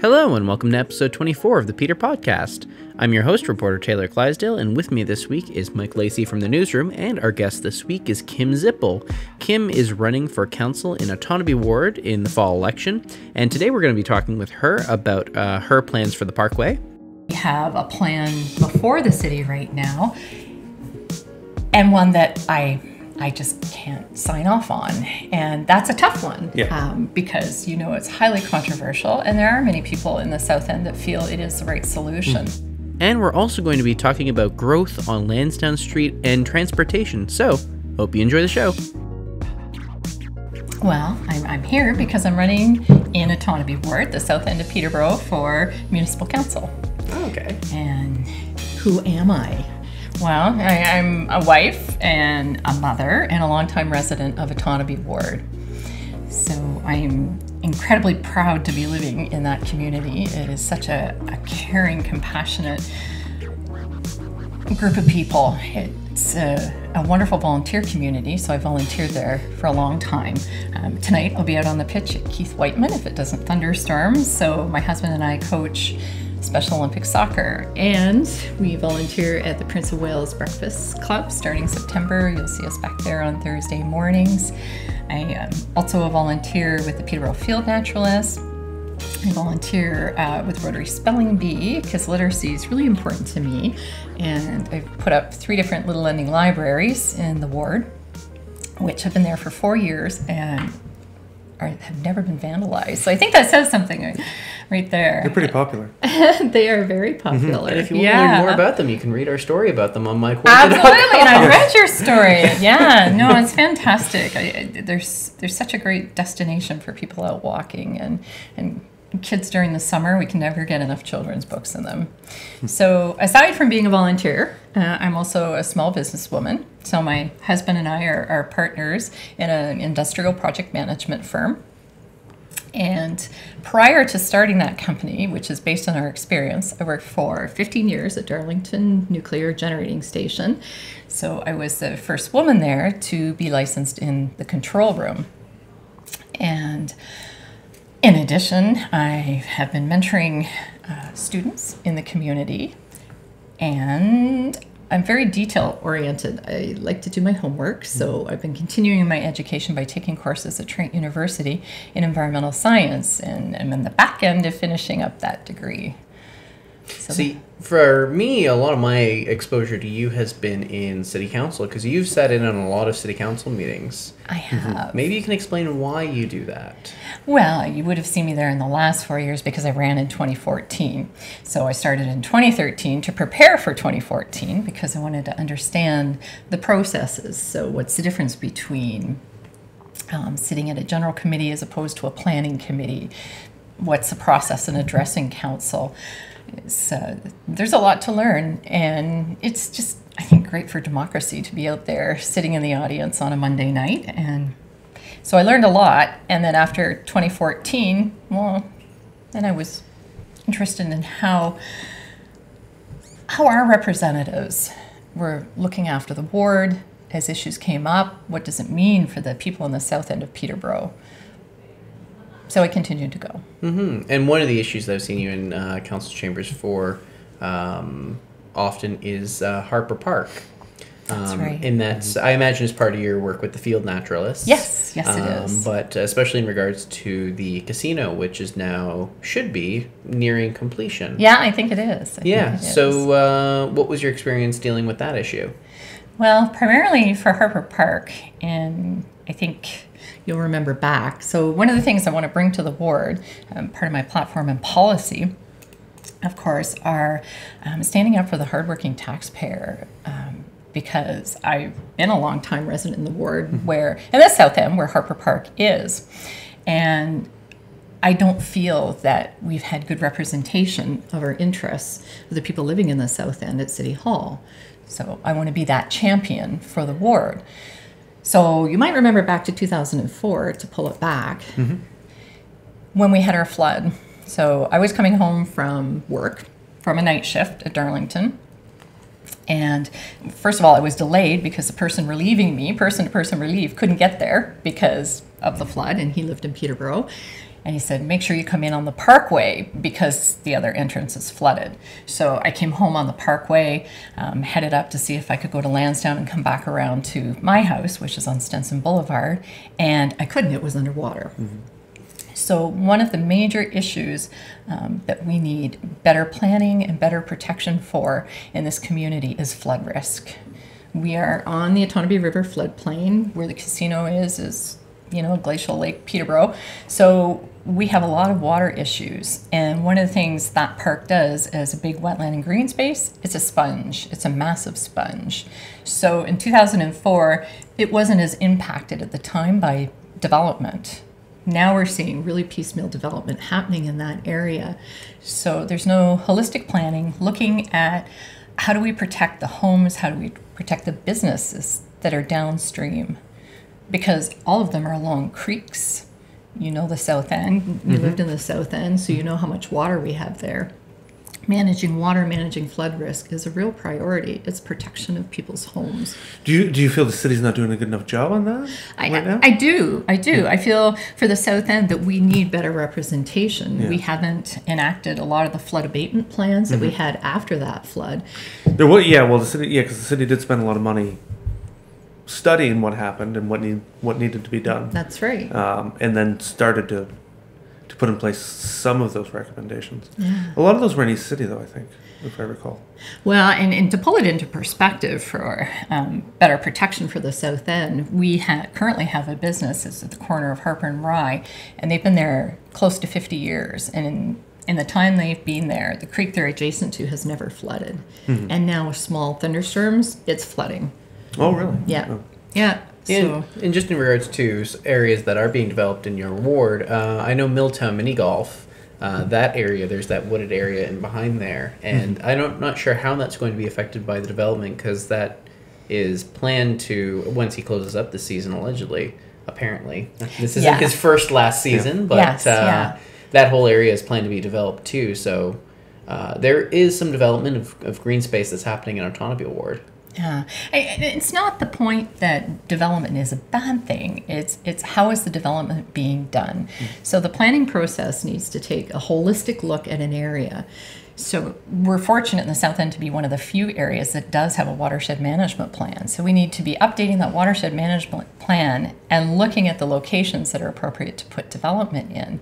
Hello and welcome to episode 24 of the Peterpodcast. I'm your host, reporter Taylor Clydesdale, and with me this week is Mike Lacey from the newsroom, and our guest this week is Kim Zippel. Kim is running for council in Autonomy Ward in the fall election, and today we're going to be talking with her about her plans for the Parkway. We have a plan before the city right now, and one that I just can't sign off on. And that's a tough one because, you know, it's highly controversial and there are many people in the South End that feel it is the right solution. And we're also going to be talking about growth on Lansdowne Street and transportation. So, hope you enjoy the show. Well, I'm here because I'm running in Autonomy Ward, the South End of Peterborough, for municipal council. Okay. And who am I? Well, I'm a wife and a mother and a longtime resident of Autonomy Ward. So I'm incredibly proud to be living in that community. It is such a caring, compassionate group of people. It's a wonderful volunteer community, so I volunteered there for a long time. Tonight I'll be out on the pitch at Keith Whiteman if it doesn't thunderstorm. So my husband and I coach Special Olympic soccer, and we volunteer at the Prince of Wales Breakfast Club starting September. You'll see us back there on Thursday mornings. I am also a volunteer with the Peterborough Field Naturalists. I volunteer with Rotary Spelling Bee because literacy is really important to me, and I've put up 3 different Little Ending libraries in the ward, which have been there for 4 years and have never been vandalized. So I think that says something right there. They're pretty popular. They are very popular. And if you want to learn more about them, you can read our story about them on my Absolutely, and I read your story. Yeah, no, it's fantastic. There's such a great destination for people out walking and kids during the summer. We can never get enough children's books in them. So aside from being a volunteer, I'm also a small businesswoman. So my husband and I are partners in an industrial project management firm. And prior to starting that company, which is based on our experience, I worked for 15 years at Darlington Nuclear Generating Station. So I was the first woman there to be licensed in the control room. And in addition, I have been mentoring students in the community, and I'm very detail-oriented. I like to do my homework, so I've been continuing my education by taking courses at Trent University in environmental science, and I'm in the back end of finishing up that degree. So See, for me, a lot of my exposure to you has been in city council, because you've sat in on a lot of city council meetings. I have. Maybe you can explain why you do that. Well, you would have seen me there in the last 4 years because I ran in 2014. So I started in 2013 to prepare for 2014 because I wanted to understand the processes. So what's the difference between sitting at a general committee as opposed to a planning committee? What's the process in addressing council? There's a lot to learn, and it's just, I think, great for democracy to be out there sitting in the audience on a Monday night. And so I learned a lot, and then after 2014, well, then I was interested in how our representatives were looking after the ward as issues came up. What does it mean for the people in the South End of Peterborough? So I continued to go. And one of the issues that I've seen you in council chambers for often is Harper Park. That's right. And that's, I imagine, is part of your work with the Field Naturalists. Yes, it is. But especially in regards to the casino, which is now, should be, nearing completion. Yeah, I think it is. So what was your experience dealing with that issue? Well, primarily for Harper Park, and I think you'll remember back. So one of the things I want to bring to the ward, part of my platform and policy, of course, are standing up for the hardworking taxpayer, because I've been a long-time resident in the ward where, in the South End, where Harper Park is, and I don't feel that we've had good representation of our interests of the people living in the South End at City Hall. So I want to be that champion for the ward. So you might remember back to 2004, to pull it back, when we had our flood. So I was coming home from work, from a night shift at Darlington. And first of all, I was delayed because the person relieving me, person-to-person relief, couldn't get there because of the flood, and he lived in Peterborough. And he said, make sure you come in on the Parkway because the other entrance is flooded. So I came home on the Parkway, headed up to see if I could go to Lansdowne and come back around to my house, which is on Stenson Boulevard. And I couldn't, it was underwater. So one of the major issues that we need better planning and better protection for in this community is flood risk. We are on the Otonabee River floodplain where the casino is, Glacial Lake Peterborough. So we have a lot of water issues. And one of the things that park does as a big wetland and green space, it's a sponge. It's a massive sponge. So in 2004, it wasn't as impacted at the time by development. Now we're seeing really piecemeal development happening in that area. So there's no holistic planning looking at how do we protect the homes, how do we protect the businesses that are downstream? Because all of them are along creeks. You know the South End, you lived in the South End, so you know how much water we have there. Managing water, managing flood risk is a real priority. It's protection of people's homes. Do you feel the city's not doing a good enough job on that right now? I do. I feel for the South End that we need better representation. Yeah. We haven't enacted a lot of the flood abatement plans that we had after that flood. The city, because the city did spend a lot of money studying what happened and what needed to be done. That's right. And then started to put in place some of those recommendations. Yeah. A lot of those were in East City, though, I think, if I recall. Well, and to pull it into perspective for better protection for the South End, we currently have a business that's at the corner of Harper and Rye, and they've been there close to 50 years. And in the time they've been there, the creek they're adjacent to has never flooded. And now with small thunderstorms, it's flooding. Oh, really? Yeah. Oh. Yeah. And just in regards to areas that are being developed in your ward, I know Milltown Mini Golf, that area, there's that wooded area in behind there. And I'm not sure how that's going to be affected by the development because that is planned to, once he closes up the season, allegedly, apparently. This isn't his first last season, but that whole area is planned to be developed too. So there is some development of green space that's happening in Otonabee Ward. Yeah, it's not the point that development is a bad thing. It's how is the development being done. So the planning process needs to take a holistic look at an area. So we're fortunate in the South End to be one of the few areas that does have a watershed management plan. So we need to be updating that watershed management plan and looking at the locations that are appropriate to put development in.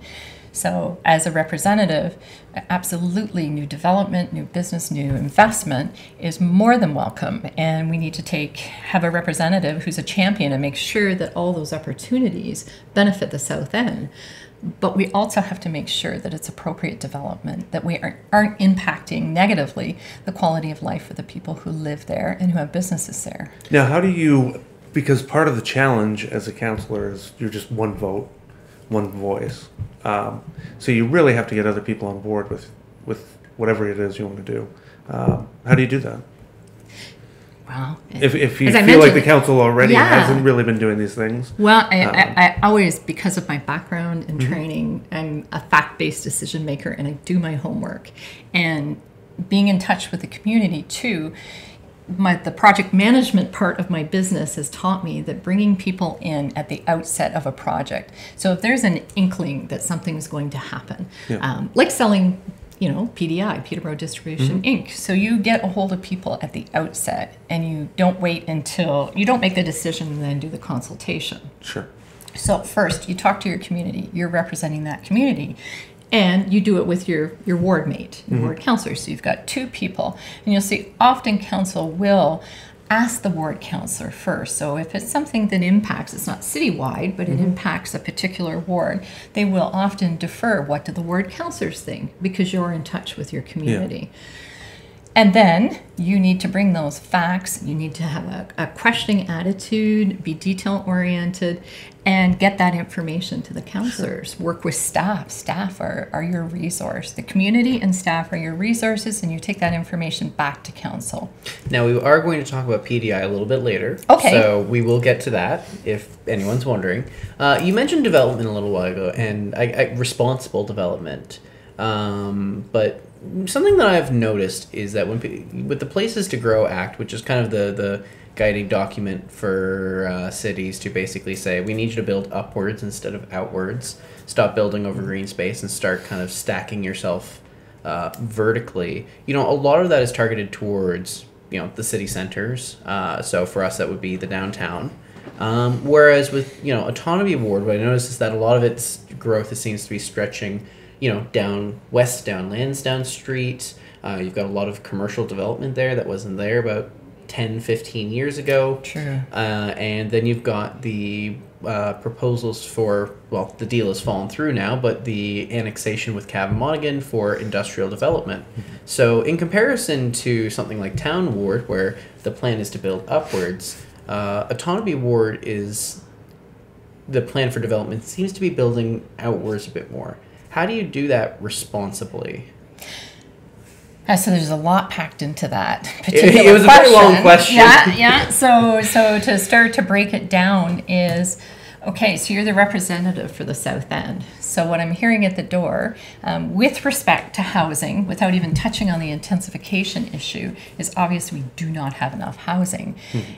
So as a representative, absolutely new development, new business, new investment is more than welcome. And we need to have a representative who's a champion and make sure that all those opportunities benefit the South End. But we also have to make sure that it's appropriate development, that we aren't impacting negatively the quality of life for the people who live there and who have businesses there. Now, because part of the challenge as a councillor is you're just one vote, one voice. So you really have to get other people on board with whatever it is you want to do. How do you do that? Well, if you feel like the council already hasn't really been doing these things. Well, I always, because of my background and training, I'm a fact-based decision maker and I do my homework. And being in touch with the community too, the project management part of my business has taught me that bringing people in at the outset of a project. So if there's an inkling that something's going to happen, like selling, PDI, Peterborough Distribution Inc. So you get a hold of people at the outset and you don't wait until, you don't make the decision and then do the consultation. Sure. So first you talk to your community, you're representing that community. And you do it with your ward mate, your ward councillor. So you've got two people. And you'll see often council will ask the ward councillor first. So if it's something that impacts, it's not citywide, but it impacts a particular ward, they will often defer, what do the ward councillors think? Because you're in touch with your community. Yeah. And then you need to bring those facts, you need to have a questioning attitude, be detail-oriented, and get that information to the councillors. Sure. Work with staff. Staff are your resource. The community and staff are your resources, and you take that information back to council. Now, we are going to talk about PDI a little bit later. Okay. So we will get to that, if anyone's wondering. You mentioned development a little while ago, and responsible development. But something that I've noticed is that with the Places to Grow Act, which is kind of the guiding document for cities to basically say, we need you to build upwards instead of outwards. Stop building over green space and start kind of stacking yourself vertically. A lot of that is targeted towards, the city centers. So for us, that would be the downtown. Whereas with, Autonomy Ward, what I noticed is that a lot of its growth seems to be stretching, down west, down Lansdowne Street. You've got a lot of commercial development there that wasn't there about 10, 15 years ago. True. And then you've got the proposals for, well, the deal has fallen through now, but the annexation with Cavan Monaghan for industrial development. So in comparison to something like Town Ward, where the plan is to build upwards, Autonomy Ward is, the plan for development seems to be building outwards a bit more. How do you do that responsibly? So there's a lot packed into that particular It was a very long question. Yeah. So to start to break it down is, okay, so you're the representative for the South End. So what I'm hearing at the door, with respect to housing, without even touching on the intensification issue, is obvious we do not have enough housing.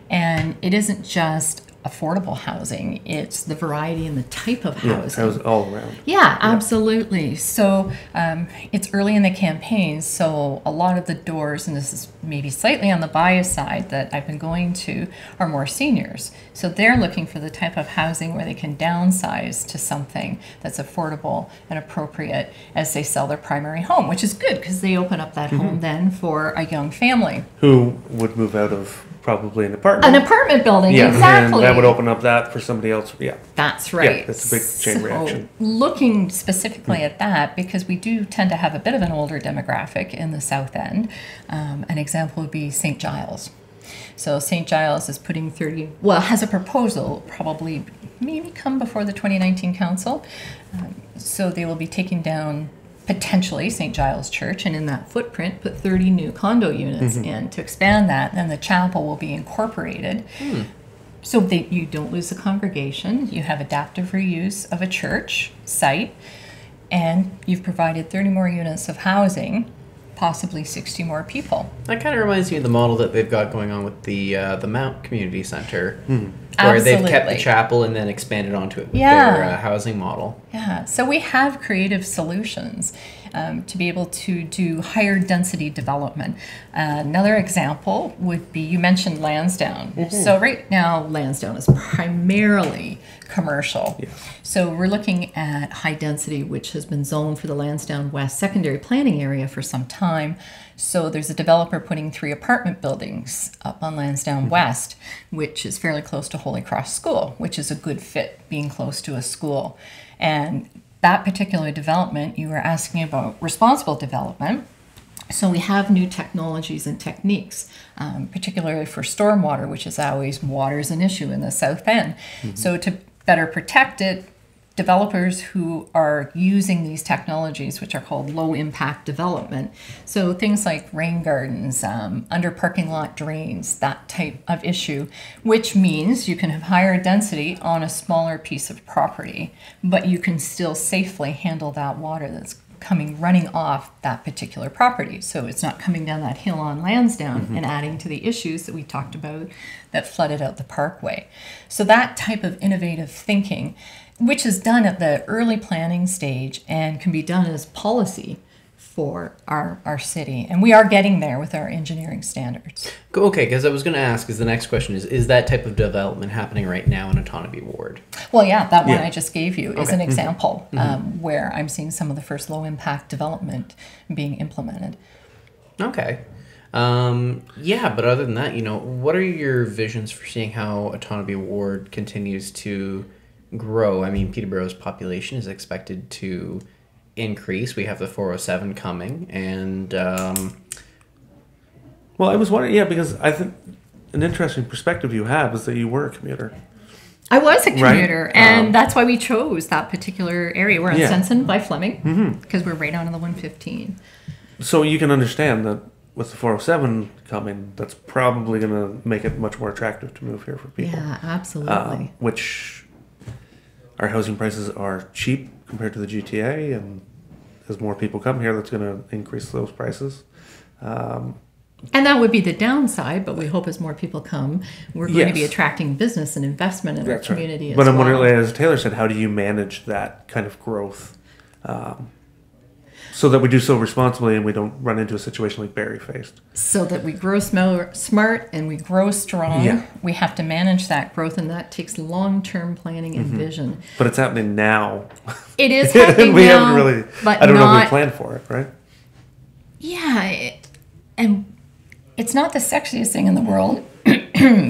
And it isn't just affordable housing, it's the variety and the type of housing. Housing all around. Yeah, absolutely. So it's early in the campaign, so a lot of the doors, and this is maybe slightly on the bias side, that I've been going to are more seniors. So they're looking for the type of housing where they can downsize to something that's affordable and appropriate as they sell their primary home, which is good because they open up that home then for a young family. Who would move out of probably an apartment. An apartment building, Yeah, exactly. and that would open up that for somebody else. Yeah. That's right. Yeah, it's a big chain reaction. Looking specifically at that, because we do tend to have a bit of an older demographic in the South End, an example would be St. Giles. So St. Giles is putting has a proposal, probably maybe come before the 2019 council. So they will be taking down potentially St. Giles Church, and in that footprint put 30 new condo units in to expand that, and the chapel will be incorporated. So that you don't lose the congregation, you have adaptive reuse of a church site, and you've provided 30 more units of housing, possibly 60 more people. That kind of reminds me of the model that they've got going on with the Mount Community Center, where they've kept the chapel and then expanded onto it with their housing model. Yeah, so we have creative solutions to be able to do higher density development. Another example would be, you mentioned Lansdowne. So right now, Lansdowne is primarily commercial. So we're looking at high density, which has been zoned for the Lansdowne West secondary planning area for some time. So there's a developer putting 3 apartment buildings up on Lansdowne West, which is fairly close to Holy Cross School, which is a good fit, being close to a school. And that particular development, you were asking about responsible development. So we have new technologies and techniques, particularly for stormwater, which is always, water is an issue in the South End. So to better protect it, developers who are using these technologies, which are called low impact development. So things like rain gardens, under parking lot drains, that type of issue, which means you can have higher density on a smaller piece of property, but you can still safely handle that water that's running off that particular property. So it's not coming down that hill on Lansdowne and adding to the issues that we talked about that flooded out the Parkway. So that type of innovative thinking, which is done at the early planning stage and can be done as policy for our city. And we are getting there with our engineering standards. Okay, because I was going to ask, the next question is that type of development happening right now in Autonomy Ward? Well, yeah, that one I just gave you is an example where I'm seeing some of the first low impact development being implemented. Okay. But other than that, what are your visions for seeing how Autonomy Ward continues to grow? I mean, Peterborough's population is expected to increase. We have the 407 coming, and well, I was wondering, because I think an interesting perspective you have is that you were a commuter. I was a commuter, right? And that's why we chose that particular area. We're on Sensen by Fleming, because we're right on the 115. So you can understand that with the 407 coming, that's probably going to make it much more attractive to move here for people. Yeah, absolutely. Which our housing prices are cheap compared to the GTA, and as more people come here, that's going to increase those prices. And that would be the downside, but we hope as more people come, we're going to be Yes. attracting business and investment in our community as But I'm well. wondering, as Taylor said, how do you manage that kind of growth so that we do so responsibly and we don't run into a situation like Barry faced? So that we grow smart and we grow strong. Yeah. We have to manage that growth, and that takes long-term planning and vision. But it's happening now. It is happening we now, haven't really, but I don't know if not- we planned for it, right? Yeah, and it's not the sexiest thing in the world,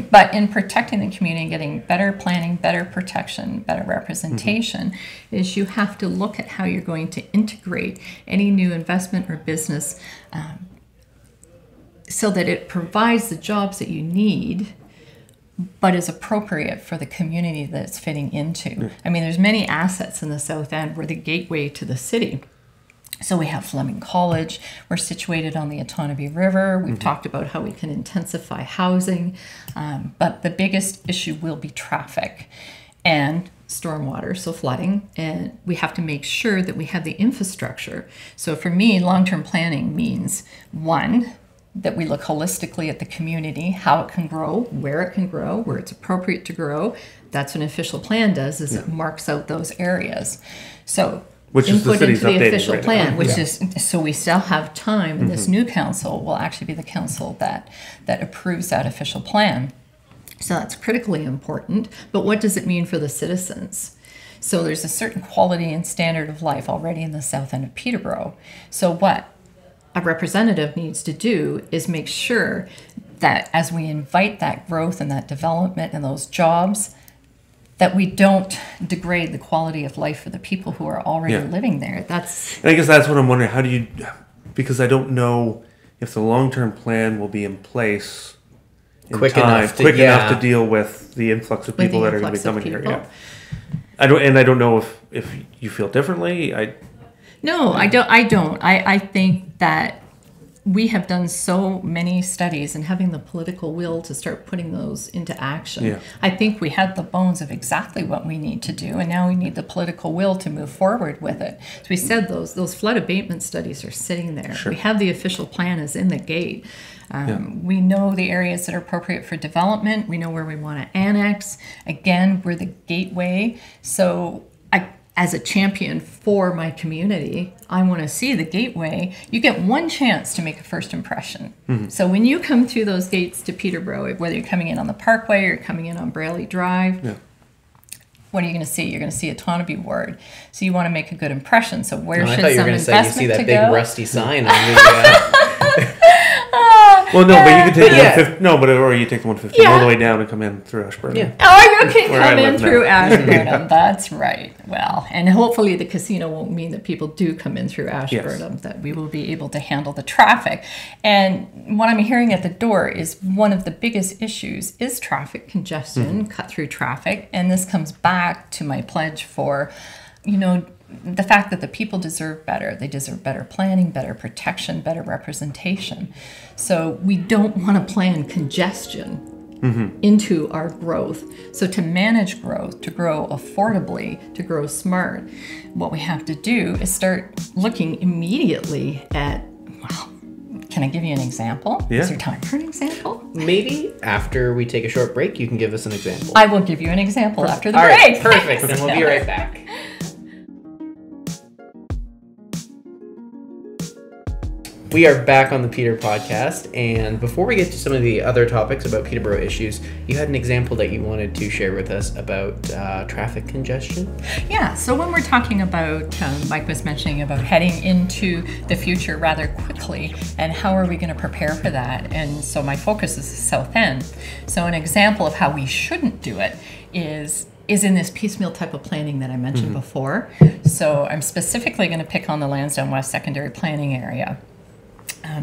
but in protecting the community and getting better planning, better protection, better representation, is you have to look at how you're going to integrate any new investment or business so that it provides the jobs that you need, but is appropriate for the community that it's fitting into. I mean, there's many assets in the South End. We're the gateway to the city. So we have Fleming College. We're situated on the Otonabee River. We've talked about how we can intensify housing, but the biggest issue will be traffic and stormwater, so flooding. And we have to make sure that we have the infrastructure. So for me, long-term planning means, one, that we look holistically at the community, how it can grow, where it's appropriate to grow. That's what an official plan does, is it marks out those areas. So Which is the input city's into the updating official right plan, now. which is, so we still have time, and this new council will actually be the council that approves that official plan. So that's critically important. But what does it mean for the citizens? So there's a certain quality and standard of life already in the south end of Peterborough. So what a representative needs to do is make sure that as we invite that growth and that development and those jobs, that we don't degrade the quality of life for the people who are already living there. That's. And I guess that's what I'm wondering. How do you, because I don't know if the long-term plan will be in place in Quick time, enough to- quick enough yeah. to deal with the influx of With people the that are going to be influx of coming here. people. Yeah. I don't know if you feel differently. No, I don't. I think that we have done so many studies, and having the political will to start putting those into action. Yeah. I think we had the bones of exactly what we need to do, and now we need the political will to move forward with it. So we said those flood abatement studies are sitting there. Sure. We have the official plan is in the gate. We know the areas that are appropriate for development. We know where we want to annex. Again, we're the gateway. So as a champion for my community, I want to see the gateway. You get one chance to make a first impression. So when you come through those gates to Peterborough, whether you're coming in on the Parkway or coming in on Brayley Drive, what are you going to see? You're going to see a Otonabee ward. So you want to make a good impression. So where I should thought you were some going to say you investment see that to big go? rusty sign on the. Well, no, but you can take the Yeah. 150. No, but or you take the 150 all the way down and come in through Ashburn. Yeah. Oh, you can Where I come in live through now. Ashburnham. That's right. Well, and hopefully the casino won't mean that people do come in through Ashburnham, that we will be able to handle the traffic. And what I'm hearing at the door is one of the biggest issues is traffic congestion, cut through traffic. And this comes back to my pledge for, the fact that the people deserve better. They deserve better planning, better protection, better representation. So we don't want to plan congestion into our growth. So to manage growth, to grow affordably, to grow smart, what we have to do is start looking immediately at, can I give you an example? Yeah. Is there time for an example? Maybe after we take a short break, you can give us an example. I will give you an example after the All break. right, perfect. Then we'll be right back. We are back on the Peter podcast, and before we get to some of the other topics about Peterborough issues, you had an example that you wanted to share with us about traffic congestion. Yeah, so when we're talking about, Mike was mentioning about heading into the future rather quickly, and how are we going to prepare for that? And so my focus is the South End. So an example of how we shouldn't do it is in this piecemeal type of planning that I mentioned before. So I'm specifically going to pick on the Lansdowne West secondary planning area.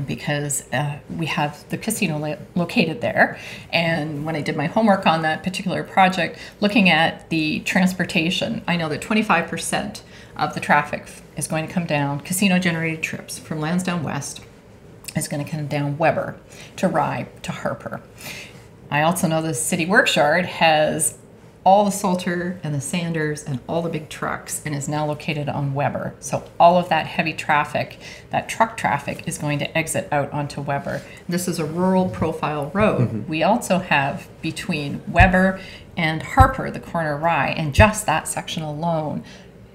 Because we have the casino located there. And when I did my homework on that particular project, looking at the transportation, I know that 25% of the traffic is going to come down, casino-generated trips from Lansdowne West is going to come down Weber to Rye to Harper. I also know the City Works Yard has all the Salter and the Sanders and all the big trucks and is now located on Weber. So all of that heavy traffic, that truck traffic, is going to exit out onto Weber. This is a rural profile road. We also have between Weber and Harper, the corner Rye, and just that section alone,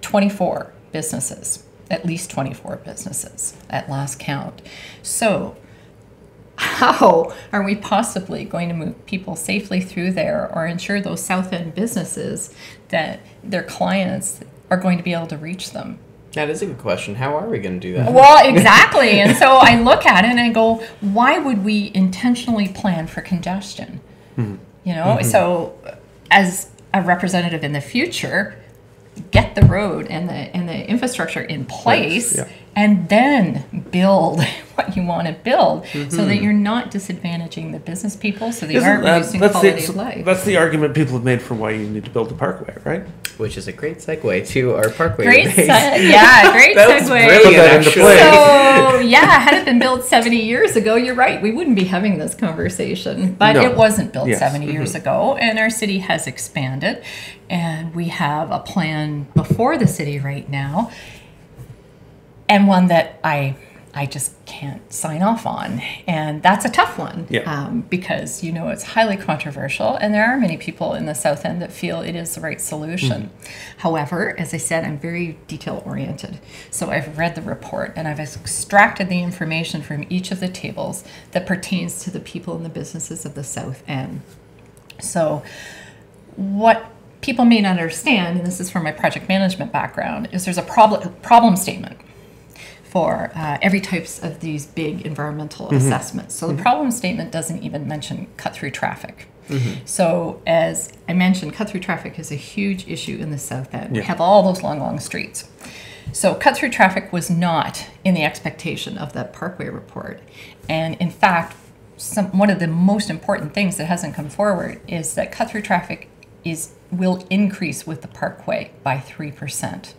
24 businesses, at least 24 businesses at last count. So how are we possibly going to move people safely through there or ensure those South End businesses that their clients are going to be able to reach them? That is a good question. How are we going to do that? Well, exactly. And so I look at it and I go, why would we intentionally plan for congestion? You know, so as a representative in the future, get the road and the infrastructure in place, and then build what you want to build, so that you're not disadvantaging the business people, so they aren't reducing quality of life. That's the argument people have made for why you need to build the Parkway, right? Which is a great segue to our Parkway Great debate. Great That was segue. brilliant, actually. So, yeah, had it been built 70 years ago, you're right, we wouldn't be having this conversation. But No. it wasn't built Yes. 70 years ago, and our city has expanded. And we have a plan before the city right now, and one that I just can't sign off on. And that's a tough one, because, you know, it's highly controversial, and there are many people in the South End that feel it is the right solution. However, as I said, I'm very detail-oriented. So I've read the report, and I've extracted the information from each of the tables that pertains to the people and the businesses of the South End. So what people may not understand, and this is from my project management background, is there's a problem statement for every types of these big environmental assessments. So the problem statement doesn't even mention cut-through traffic. So as I mentioned, cut-through traffic is a huge issue in the South End. We have all those long, long streets. So cut-through traffic was not in the expectation of that Parkway report. And in fact, one of the most important things that hasn't come forward is that cut-through traffic will increase with the Parkway by 3%.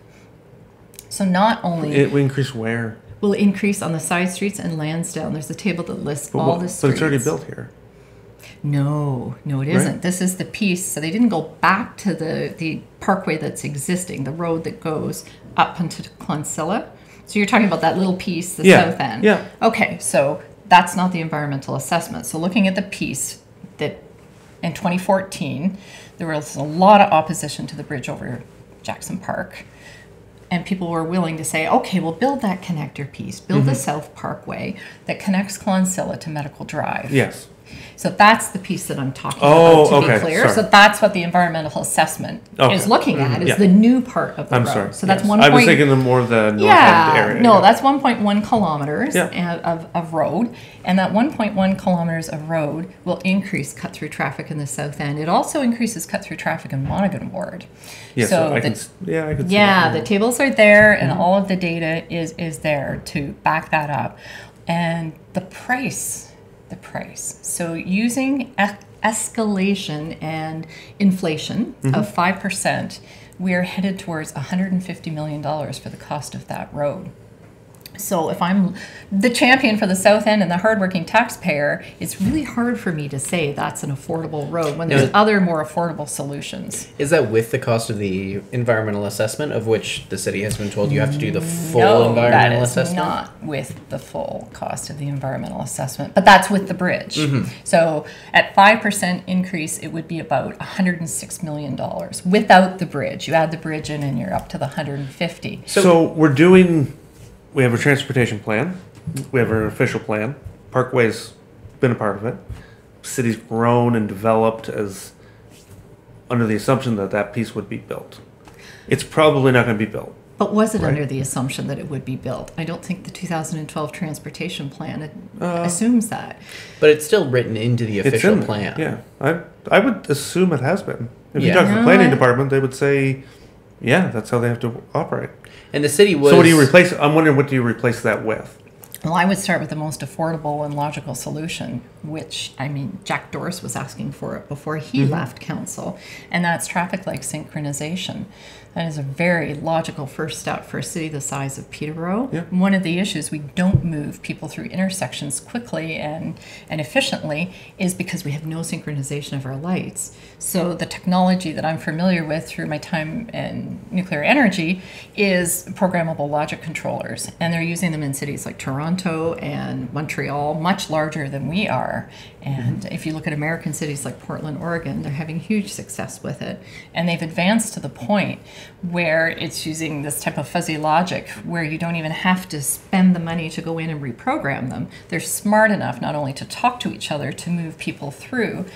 So not only It will increase where? will increase on the side streets and Lansdowne. There's a table that lists all the streets. But it's already built here. No, it isn't. Right. This is the piece. So they didn't go back to the Parkway that's existing, the road that goes up into Clonsilla. So you're talking about that little piece, the South End. Yeah. Okay, so that's not the environmental assessment. So looking at the piece that in 2014, there was a lot of opposition to the bridge over Jackson Park. And people were willing to say, okay, we'll build that connector piece, build the South Parkway that connects Clonsilla to Medical Drive. Yes. So that's the piece that I'm talking about, to be clear. Sorry. So that's what the environmental assessment is looking at, is the new part of the road. Sorry. So that's Yes. 1. I was thinking of more of the north end area. No, that's 1.1 kilometers Yeah. of road. And that 1.1 kilometers of road will increase cut-through traffic in the South End. It also increases cut-through traffic in Monaghan Ward. Yes, so I could see that. yeah, the tables are there, and all of the data is there to back that up. And the price. So using escalation and inflation of 5%, we are headed towards $150 million for the cost of that road. So if I'm the champion for the South End and the hardworking taxpayer, it's really hard for me to say that's an affordable road when there's other more affordable solutions. Is that with the cost of the environmental assessment, of which the city has been told you have to do the full environmental assessment? No, that is not with the full cost of the environmental assessment, but that's with the bridge. So at 5% increase, it would be about $106 million without the bridge. You add the bridge in and you're up to the 150. So we have a transportation plan. We have our official plan. Parkway's been a part of it. City's grown and developed as under the assumption that that piece would be built. It's probably not going to be built. But was it under the assumption that it would be built? I don't think the 2012 transportation plan assumes that. But it's still written into the official plan. Yeah, I would assume it has been. If you Yeah. talk to the planning department, they would say, yeah, that's how they have to operate. And the city was... So what do you replace? I'm wondering, what do you replace that with? Well, I would start with the most affordable and logical solution, which, I mean, Jack Doris was asking for it before he left council, and that's traffic light synchronization. That is a very logical first step for a city the size of Peterborough. Yeah. One of the issues we don't move people through intersections quickly and efficiently is because we have no synchronization of our lights. So the technology that I'm familiar with through my time in nuclear energy is programmable logic controllers. And they're using them in cities like Toronto and Montreal, much larger than we are. And if you look at American cities like Portland, Oregon, they're having huge success with it. And they've advanced to the point where it's using this type of fuzzy logic where you don't even have to spend the money to go in and reprogram them. They're smart enough not only to talk to each other to move people through,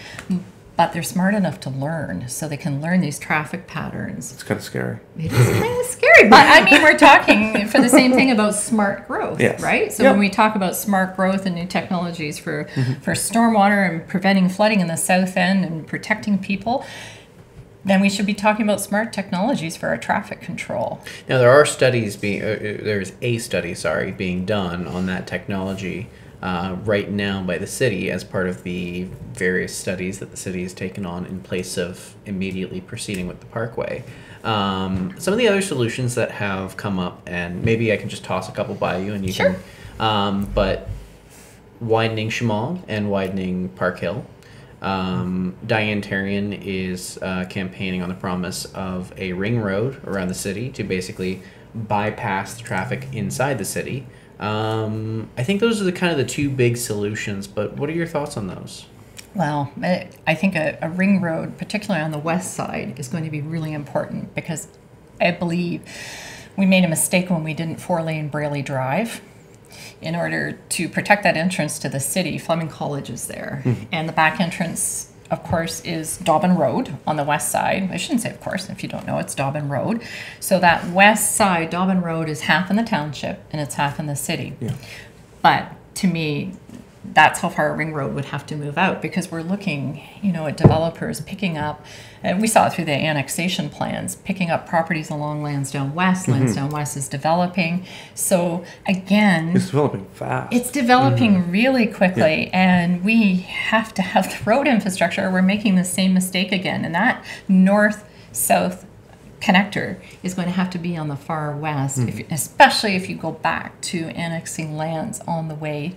but they're smart enough to learn, so they can learn these traffic patterns. It's kind of scary. It is kind of scary, but I mean, we're talking for the same thing about smart growth, yes. right? So when we talk about smart growth and new technologies for stormwater and preventing flooding in the south end and protecting people, then we should be talking about smart technologies for our traffic control. Now, there are studies there's a study, being done on that technology right now by the city as part of the various studies that the city has taken on in place of immediately proceeding with the Parkway. Some of the other solutions that have come up, and maybe I can just toss a couple by you and you Sure. can, but widening Chemal and widening Park Hill. Diane Tarian is campaigning on the promise of a ring road around the city to basically bypass the traffic inside the city. I think those are the two big solutions, but what are your thoughts on those? Well, I think a ring road, particularly on the west side, is going to be really important because I believe we made a mistake when we didn't 4-lane Brayley Drive. In order to protect that entrance to the city, Fleming College is there. And the back entrance, of course, is Dobbin Road on the west side. I shouldn't say of course, if you don't know, it's Dobbin Road. So that west side, Dobbin Road, is half in the township and it's half in the city. Yeah. But to me, that's how far a ring road would have to move out because we're looking, at developers picking up, and we saw it through the annexation plans, picking up properties along Lansdowne West. Lansdowne West is developing. So again, It's developing fast. it's developing really quickly, and we have to have the road infrastructure. We're making the same mistake again, and that north-south connector is going to have to be on the far west, especially if you go back to annexing lands on the way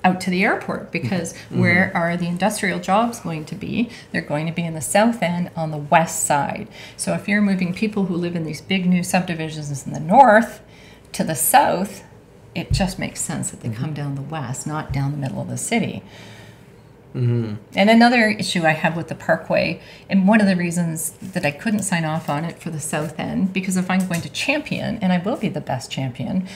out to the airport, because where are the industrial jobs going to be? They're going to be in the south end on the west side. So if you're moving people who live in these big new subdivisions in the north to the south, it just makes sense that they come down the west, not down the middle of the city. And another issue I have with the Parkway, and one of the reasons that I couldn't sign off on it for the south end, because if I'm going to champion, and I will be the best champion,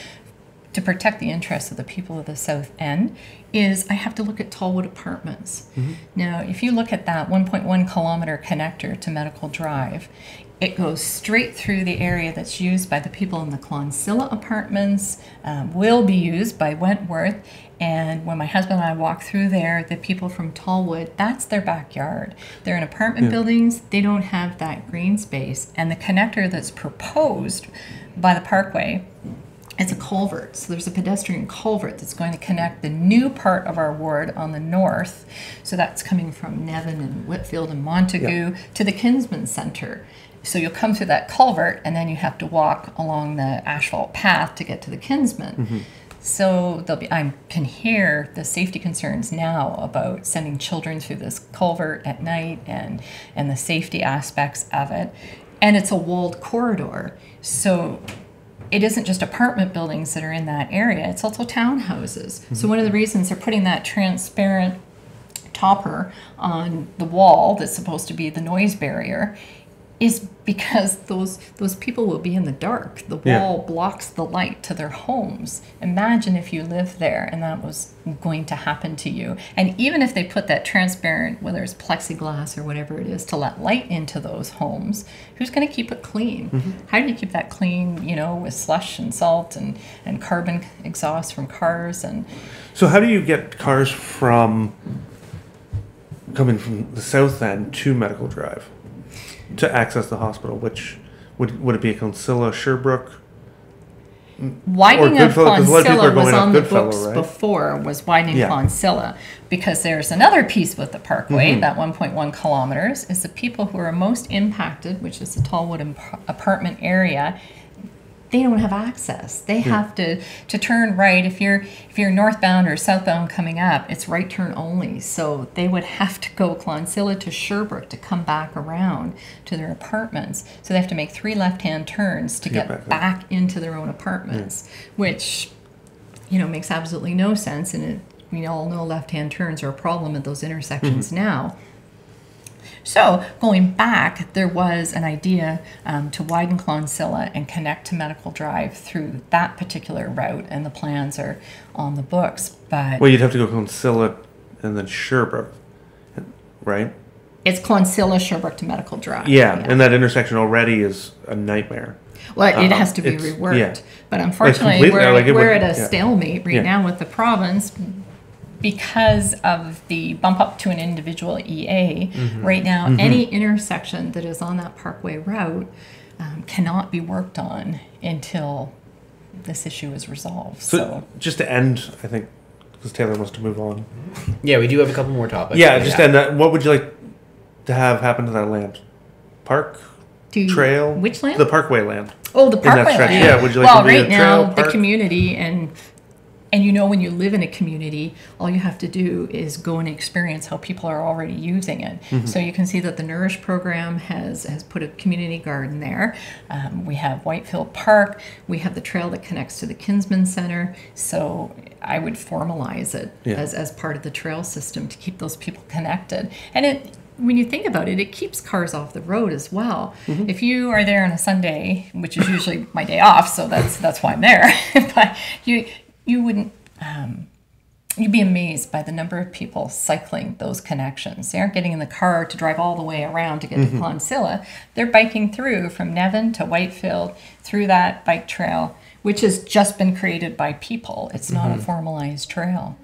to protect the interests of the people of the south end, is I have to look at Tallwood Apartments. Now, if you look at that 1.1 kilometer connector to Medical Drive, it goes straight through the area that's used by the people in the Clonsilla apartments, will be used by Wentworth, and when my husband and I walk through there, the people from Tallwood, that's their backyard. They're in apartment buildings, they don't have that green space, and the connector that's proposed by the Parkway, it's a culvert. So there's a pedestrian culvert that's going to connect the new part of our ward on the north. So that's coming from Nevin and Whitfield and Montague to the Kinsman Center. So you'll come through that culvert and then you have to walk along the asphalt path to get to the Kinsman. So I can hear the safety concerns now about sending children through this culvert at night and the safety aspects of it. And it's a walled corridor. So it isn't just apartment buildings that are in that area, it's also townhouses. So one of the reasons they're putting that transparent topper on the wall that's supposed to be the noise barrier is because those people will be in the dark. The wall blocks the light to their homes. Imagine if you lived there and that was going to happen to you. And even if they put that transparent, whether it's plexiglass or whatever it is, to let light into those homes, who's going to keep it clean? How do you keep that clean, with slush and salt and carbon exhaust from cars? And So how do you get cars from coming from the south end to Medical Drive to access the hospital? Which would it be a Clonsilla, Sherbrooke? Widening of Goodfellow, 'cause a lot of people are Clonsilla was going up on the Goodfellow, books right? before, was widening Yeah. Clonsilla, because there's another piece with the Parkway, Mm-hmm. that 1.1 kilometers, is the people who are most impacted, which is the Tallwood apartment area. They don't have access. They have to turn right. If you're northbound or southbound coming up, it's right turn only. So they would have to go Clonsilla to Sherbrooke to come back around to their apartments. So they have to make 3 left-hand turns to get back into their own apartments, which, makes absolutely no sense. And we all know left-hand turns are a problem at those intersections now. So going back, there was an idea to widen Clonsilla and connect to Medical Drive through that particular route, and the plans are on the books. But Well, you'd have to go Clonsilla and then Sherbrooke, right? it's Clonsilla, Sherbrooke to Medical Drive. Yeah, and that intersection already is a nightmare. Well, it has to be it's- reworked. yeah. But unfortunately, completely, like, it we're would- at a yeah. stalemate right Yeah. now with the province because of the bump up to an individual EA. Right now, any intersection that is on that Parkway route cannot be worked on until this issue is resolved. So just to end, I think, because Taylor wants to move on. Yeah, we do have a couple more topics. Yeah, just end that. What would you like to have happen to that land? Park? Trail? Which land? The Parkway land. Oh, the In that Parkway stretch. land. Yeah, would you like well, to be a right now, trail, the park? community and when you live in a community, all you have to do is go and experience how people are already using it. So you can see that the Nourish program has put a community garden there. We have Whitefield Park. We have the trail that connects to the Kinsman Center. So I would formalize it as part of the trail system to keep those people connected. And when you think about it, it keeps cars off the road as well. If you are there on a Sunday, which is usually my day off, so that's why I'm there, but you wouldn't, you'd be amazed by the number of people cycling those connections. They aren't getting in the car to drive all the way around to get to Clonsilla. They're biking through from Nevin to Whitefield through that bike trail, which has just been created by people. It's not a formalized trail.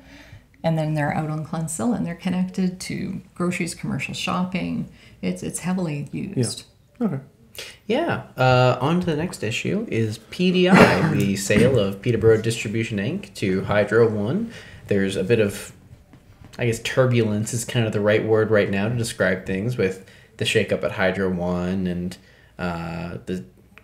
And then they're out on Clonsilla and they're connected to groceries, commercial shopping. It's heavily used. Yeah. Okay. Yeah. On to the next issue is PDI, the sale of Peterborough Distribution Inc. to Hydro One. There's a bit of, I guess, turbulence is kind of the right word right now to describe things with the shakeup at Hydro One, and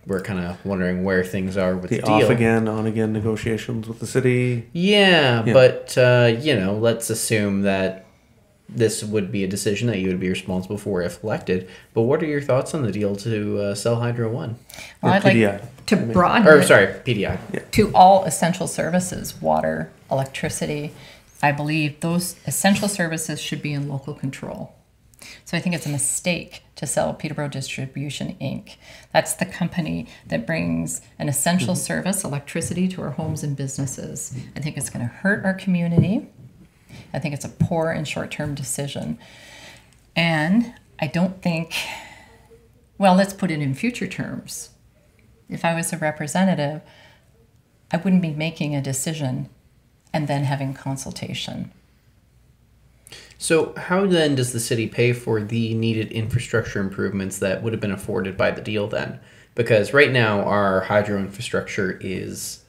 we're kind of wondering where things are with the deal. Off again, on again negotiations with the city. Yeah, but let's assume that this would be a decision that you would be responsible for if elected. But what are your thoughts on the deal to sell Hydro One? Well, I'd PDI, like to broaden Or it sorry, PDI. to all essential services, water, electricity. I believe those essential services should be in local control. So I think it's a mistake to sell Peterborough Distribution Inc. That's the company that brings an essential service, electricity, to our homes and businesses. I think it's going to hurt our community. I think it's a poor and short-term decision. And I don't think, well, let's put it in future terms. If I was a representative, I wouldn't be making a decision and then having consultation. So how then does the city pay for the needed infrastructure improvements that would have been afforded by the deal then? Because right now our hydro infrastructure it's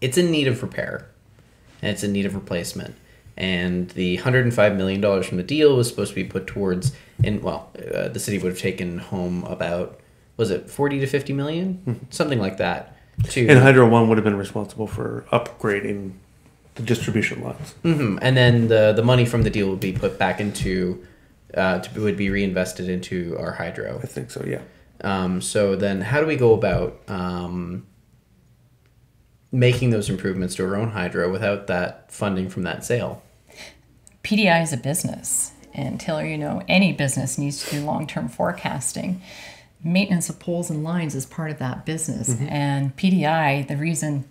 in need of repair and it's in need of replacement. And the $105 million from the deal was supposed to be put towards, the city would have taken home about, was it 40 to 50 million? Something like that. And Hydro One would have been responsible for upgrading the distribution lines. And then the money from the deal would be put back into, would be reinvested into our hydro. I think so, yeah. So then how do we go about making those improvements to our own hydro without that funding from that sale? PDI is a business, and Taylor, any business needs to do long-term forecasting. Maintenance of poles and lines is part of that business, and PDI, the reason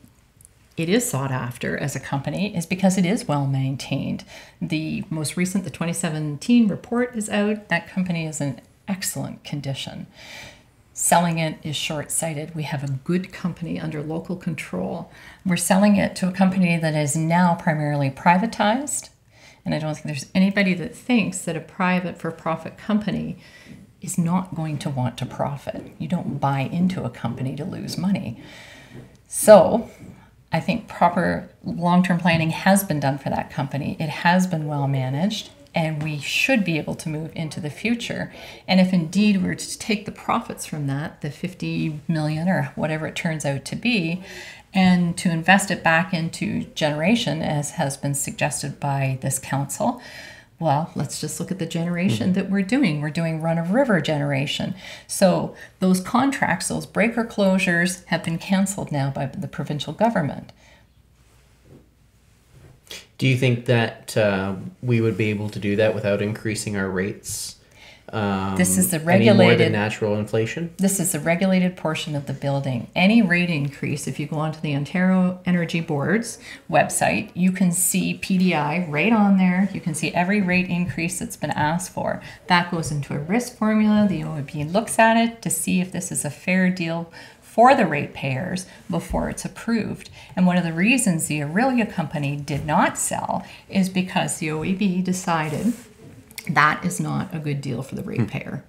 it is sought after as a company is because it is well maintained. The most recent, the 2017 report is out. That company is in excellent condition. Selling it is short-sighted. We have a good company under local control. We're selling it to a company that is now primarily privatized. And I don't think there's anybody that thinks that a private for-profit company is not going to want to profit. You don't buy into a company to lose money. So I think proper long-term planning has been done for that company. It has been well managed, and we should be able to move into the future. And if indeed we were to take the profits from that, the 50 million or whatever it turns out to be, and to invest it back into generation, as has been suggested by this council, well, let's just look at the generation that we're doing. We're doing run-of-river generation. So those contracts, those breaker closures, have been canceled now by the provincial government. Do you think that we would be able to do that without increasing our rates? This is the Any more regulated than natural inflation? This is the regulated portion of the building. Any rate increase, if you go onto the Ontario Energy Board's website, you can see PDI right on there. You can see every rate increase that's been asked for. That goes into a risk formula. The OEB looks at it to see if this is a fair deal for the ratepayers before it's approved. And one of the reasons the Aurelia company did not sell is because the OEB decided that is not a good deal for the ratepayer.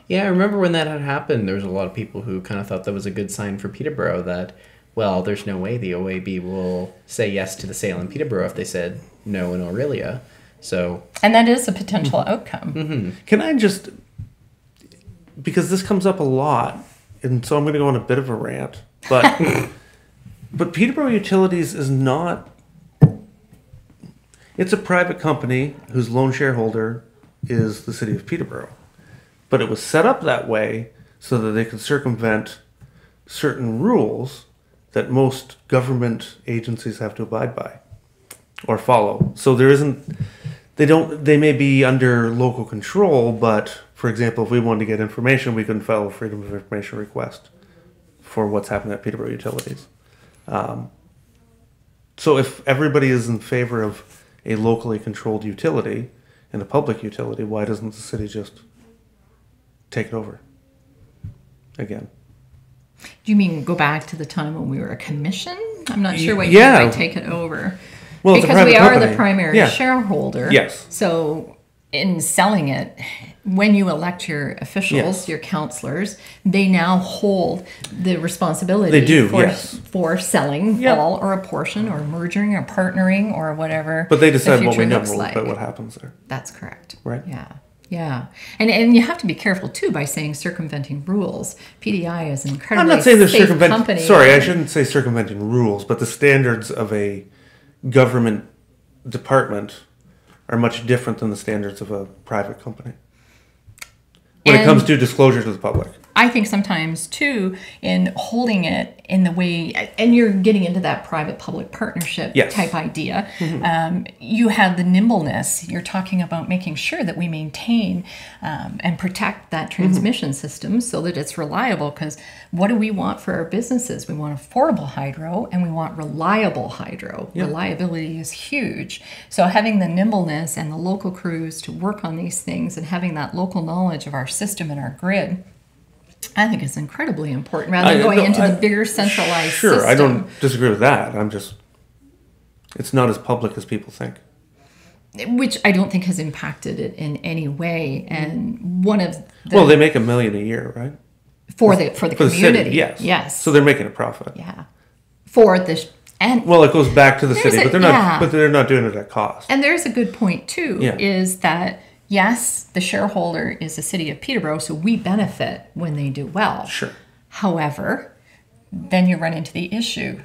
Yeah, I remember when that had happened, there was a lot of people who kind of thought that was a good sign for Peterborough that, well, there's no way the OAB will say yes to the sale in Peterborough if they said no in Aurelia. So, and that is a potential outcome. Can I just, because this comes up a lot, and so I'm going to go on a bit of a rant, but but Peterborough Utilities is not, it's a private company whose lone shareholder is the city of Peterborough. But it was set up that way so that they could circumvent certain rules that most government agencies have to abide by or follow. So there isn't, they may be under local control, but for example, if we wanted to get information, we couldn't file a Freedom of Information request for what's happening at Peterborough Utilities. So if everybody is in favor of a locally controlled utility and a public utility, why doesn't the city just take it over again? Do you mean go back to the time when we were a commission? I'm not sure what you mean by take it over. Well, because we are the primary shareholder. Yes. So in selling it, when you elect your officials, your councillors, they now hold the responsibility for selling all or a portion or merging or partnering or whatever. But they decide what we know about what happens there. That's correct. Right. Yeah. Yeah. And you have to be careful too by saying circumventing rules. PDI is an incredibly I'm not saying they're safe company. Sorry, I shouldn't say circumventing rules, but the standards of a government department are much different than the standards of a private company when it comes to disclosure to the public. I think sometimes too, in holding it in the way, and you're getting into that private-public partnership type idea, you have the nimbleness. You're talking about making sure that we maintain and protect that transmission system so that it's reliable, because what do we want for our businesses? We want affordable hydro and we want reliable hydro. Reliability is huge. So having the nimbleness and the local crews to work on these things and having that local knowledge of our system and our grid, I think it's incredibly important rather than going into the bigger centralized system. I don't disagree with that. It's not as public as people think. Which I don't think has impacted it in any way. And one of the... Well, they make $1 million a year, right? For the community. The city, yes. So they're making a profit. Yeah. For the... Well, it goes back to the city, but they're not doing it at cost. And there's a good point, too, is that... Yes, the shareholder is the city of Peterborough, so we benefit when they do well. Sure. However, then you run into the issue.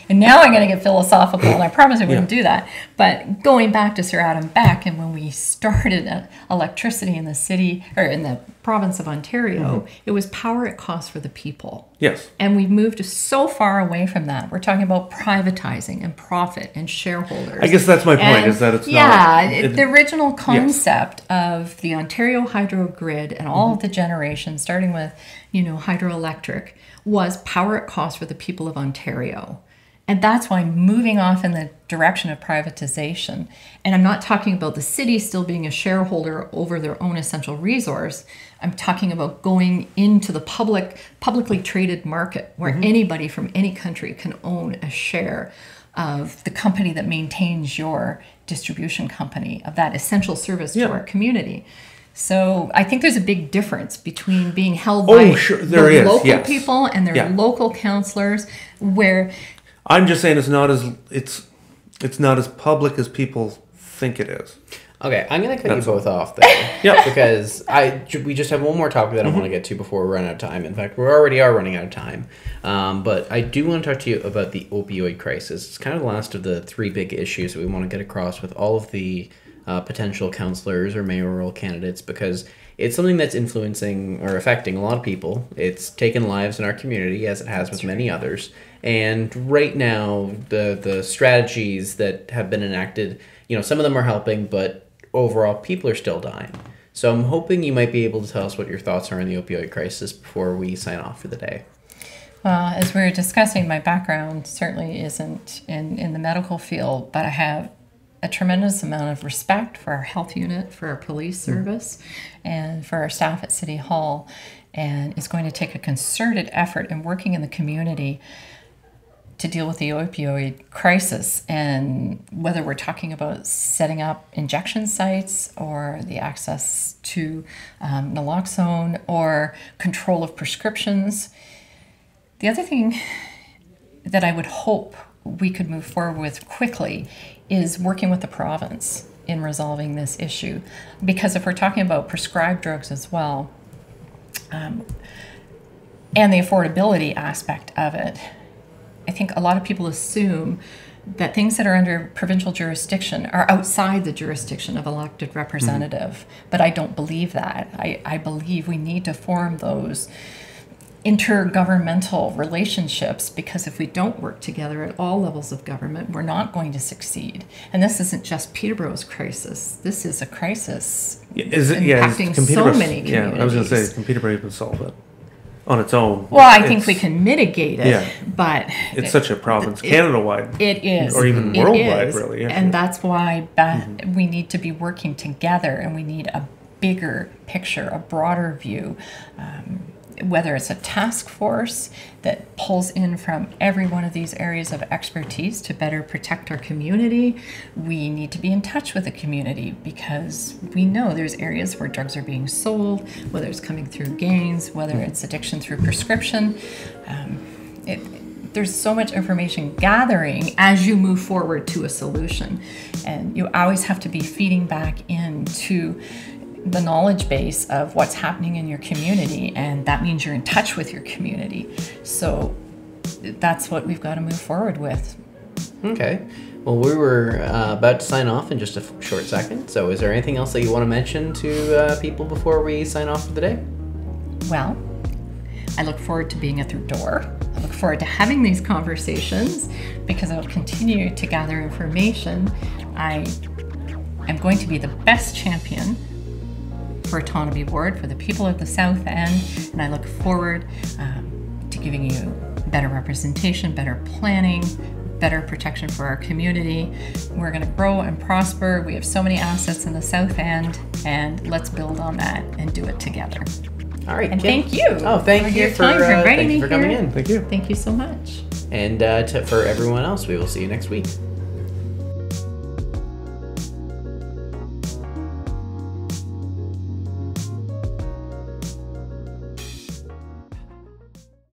And now I'm going to get philosophical, and I promise I wouldn't do that. But going back to Sir Adam Beck, and when we started electricity in the city, or in the province of Ontario, it was power at cost for the people. Yes. And we've moved so far away from that. We're talking about privatizing and profit and shareholders. I guess that's my point, is that it's not... Yeah, the original concept of the Ontario hydro grid and all of the generation, starting with, hydroelectric, was power at cost for the people of Ontario. And that's why moving off in the direction of privatization, and I'm not talking about the city still being a shareholder over their own essential resource, I'm talking about going into the publicly traded market where anybody from any country can own a share of the company that maintains your distribution company, of that essential service to our community. So I think there's a big difference between being held by the local people and their local counselors, where I'm just saying it's not as public as people think it is. Okay, I'm going to cut you both off there. Yeah. Because we just have one more topic that I want to get to before we run out of time. In fact, we already are running out of time. But I do want to talk to you about the opioid crisis. It's kind of the last of the three big issues that we want to get across with all of the potential counselors or mayoral candidates, because it's something that's influencing or affecting a lot of people. It's taken lives in our community, as it has with many others. And right now, the strategies that have been enacted, some of them are helping, but overall, people are still dying. So I'm hoping you might be able to tell us what your thoughts are on the opioid crisis before we sign off for the day. Well, as we were discussing, my background certainly isn't in the medical field, but I have a tremendous amount of respect for our health unit, for our police service, and for our staff at City Hall. And it's going to take a concerted effort in working in the community to deal with the opioid crisis, and whether we're talking about setting up injection sites or the access to naloxone or control of prescriptions. The other thing that I would hope we could move forward with quickly is working with the province in resolving this issue, because if we're talking about prescribed drugs as well, and the affordability aspect of it, I think a lot of people assume that things that are under provincial jurisdiction are outside the jurisdiction of elected representative, but I don't believe that. I believe we need to form those intergovernmental relationships, because if we don't work together at all levels of government, we're not going to succeed. And this isn't just Peterborough's crisis. This is a crisis impacting so many communities. Yeah, I was going to say, can Peterborough even solve it on its own? Well, I think we can mitigate it, but it's such a province, Canada-wide. It is. Or even worldwide, really. And that's why we need to be working together, and we need a bigger picture, a broader view, whether it's a task force that pulls in from every one of these areas of expertise to better protect our community. We need to be in touch with the community, because we know there's areas where drugs are being sold, whether it's coming through gangs, whether it's addiction through prescription. There's so much information gathering as you move forward to a solution. And you always have to be feeding back into the knowledge base of what's happening in your community, and that means you're in touch with your community. So that's what we've got to move forward with. Okay. Well, we were about to sign off in just a short second. So is there anything else that you want to mention to people before we sign off for the day? Well, I look forward to being at their door. I look forward to having these conversations, because I'll continue to gather information. I am going to be the best champion for autonomy board for the people of the South End, and I look forward to giving you better representation, better planning, better protection for our community. We're going to grow and prosper. We have so many assets in the South End, and let's build on that and do it together. All right, and Kim. Thank you. Oh, thank you for inviting me for coming here. in. Thank you. Thank you so much. And for everyone else, we will see you next week.